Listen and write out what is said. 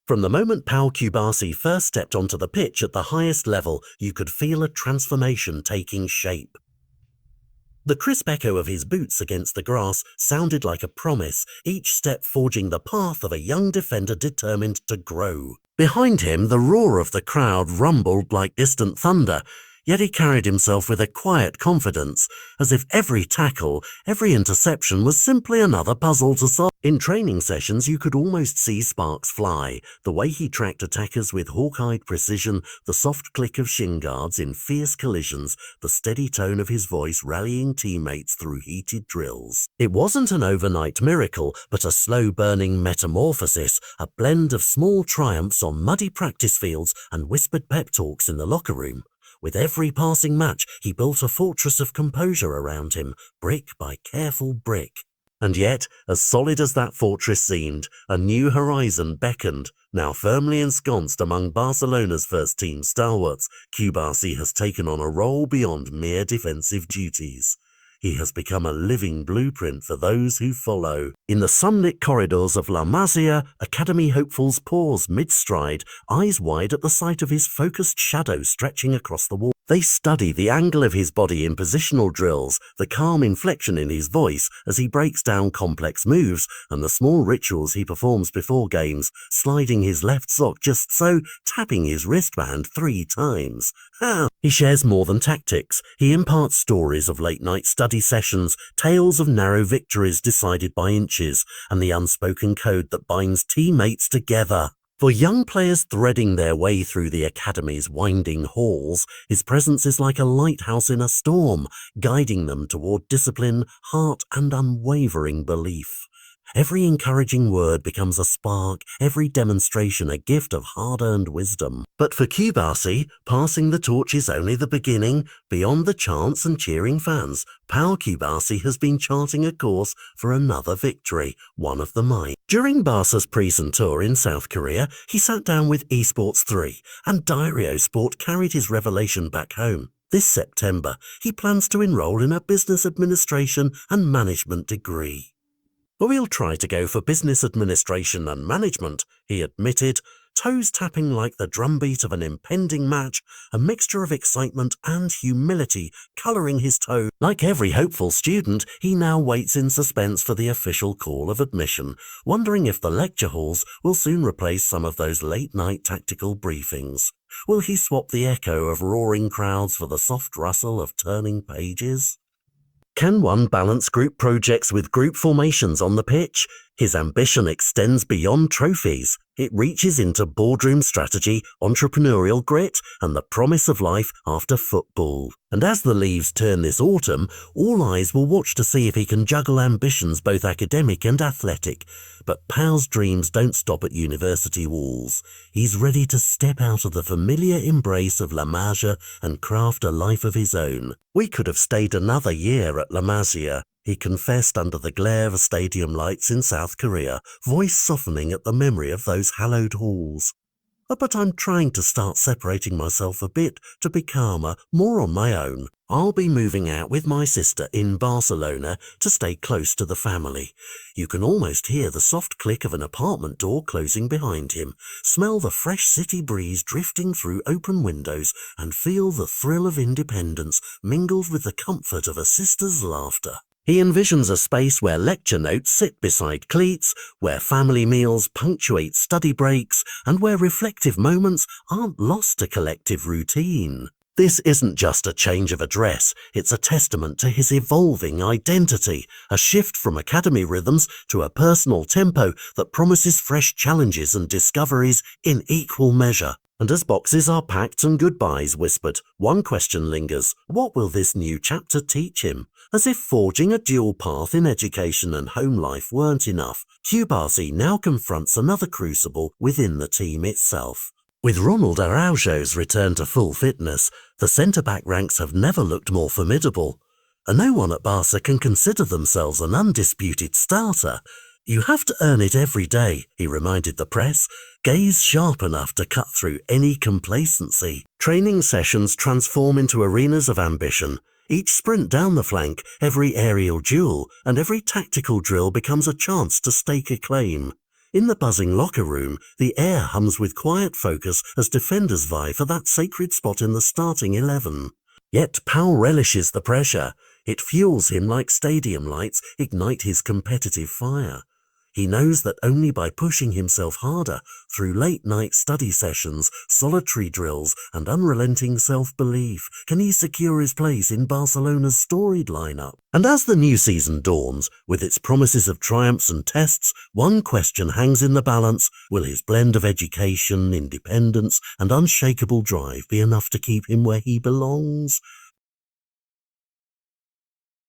From the moment Pau Cubarsi first stepped onto the pitch at the highest level, you could feel a transformation taking shape. The crisp echo of his boots against the grass sounded like a promise, each step forging the path of a young defender determined to grow. Behind him, the roar of the crowd rumbled like distant thunder, yet he carried himself with a quiet confidence, as if every tackle, every interception was simply another puzzle to solve. In training sessions, you could almost see sparks fly, the way he tracked attackers with hawk-eyed precision, the soft click of shin guards in fierce collisions, the steady tone of his voice rallying teammates through heated drills. It wasn't an overnight miracle, but a slow-burning metamorphosis, a blend of small triumphs on muddy practice fields and whispered pep talks in the locker room. With every passing match, he built a fortress of composure around him, brick by careful brick. And yet, as solid as that fortress seemed, a new horizon beckoned. Now firmly ensconced among Barcelona's first-team stalwarts, Cubarsi has taken on a role beyond mere defensive duties. He has become a living blueprint for those who follow. In the sunlit corridors of La Masia, academy hopefuls pause mid-stride, eyes wide at the sight of his focused shadow stretching across the wall. They study the angle of his body in positional drills, the calm inflection in his voice as he breaks down complex moves, and the small rituals he performs before games, sliding his left sock just so, tapping his wristband 3 times. He shares more than tactics. He imparts stories of late-night study sessions, tales of narrow victories decided by inches, and the unspoken code that binds teammates together. For young players threading their way through the academy's winding halls, his presence is like a lighthouse in a storm, guiding them toward discipline, heart, and unwavering belief. Every encouraging word becomes a spark, every demonstration a gift of hard-earned wisdom. But for Cubarsi, passing the torch is only the beginning. Beyond the chants and cheering fans, Pau Cubarsi has been charting a course for another victory, one of the mine. During Barca's pre-season tour in South Korea, he sat down with Esports 3, and Dirio Sport carried his revelation back home. This September, he plans to enroll in a business administration and management degree. "We'll try to go for business administration and management," he admitted, toes tapping like the drumbeat of an impending match, a mixture of excitement and humility colouring his tone. Like every hopeful student, he now waits in suspense for the official call of admission, wondering if the lecture halls will soon replace some of those late-night tactical briefings. Will he swap the echo of roaring crowds for the soft rustle of turning pages? Can one balance group projects with group formations on the pitch? His ambition extends beyond trophies. It reaches into boardroom strategy, entrepreneurial grit, and the promise of life after football. And as the leaves turn this autumn, all eyes will watch to see if he can juggle ambitions both academic and athletic. But Pau's dreams don't stop at university walls. He's ready to step out of the familiar embrace of La Masia and craft a life of his own. "We could have stayed another year at La Masia," he confessed under the glare of stadium lights in South Korea, voice softening at the memory of those hallowed halls. "But I'm trying to start separating myself a bit to be calmer, more on my own. I'll be moving out with my sister in Barcelona to stay close to the family." You can almost hear the soft click of an apartment door closing behind him, smell the fresh city breeze drifting through open windows, and feel the thrill of independence mingled with the comfort of a sister's laughter. He envisions a space where lecture notes sit beside cleats, where family meals punctuate study breaks, and where reflective moments aren't lost to collective routine. This isn't just a change of address, it's a testament to his evolving identity, a shift from academy rhythms to a personal tempo that promises fresh challenges and discoveries in equal measure. And as boxes are packed and goodbyes whispered, one question lingers: what will this new chapter teach him? As if forging a dual path in education and home life weren't enough, Cubarsi now confronts another crucible within the team itself. With Ronald Araujo's return to full fitness, the centre-back ranks have never looked more formidable. And no one at Barca can consider themselves an undisputed starter. "You have to earn it every day," he reminded the press, gaze sharp enough to cut through any complacency. Training sessions transform into arenas of ambition. Each sprint down the flank, every aerial duel, and every tactical drill becomes a chance to stake a claim. In the buzzing locker room, the air hums with quiet focus as defenders vie for that sacred spot in the starting 11. Yet Powell relishes the pressure. It fuels him like stadium lights ignite his competitive fire. He knows that only by pushing himself harder through late-night study sessions, solitary drills, and unrelenting self-belief can he secure his place in Barcelona's storied lineup. And as the new season dawns, with its promises of triumphs and tests, one question hangs in the balance: will his blend of education, independence, and unshakable drive be enough to keep him where he belongs?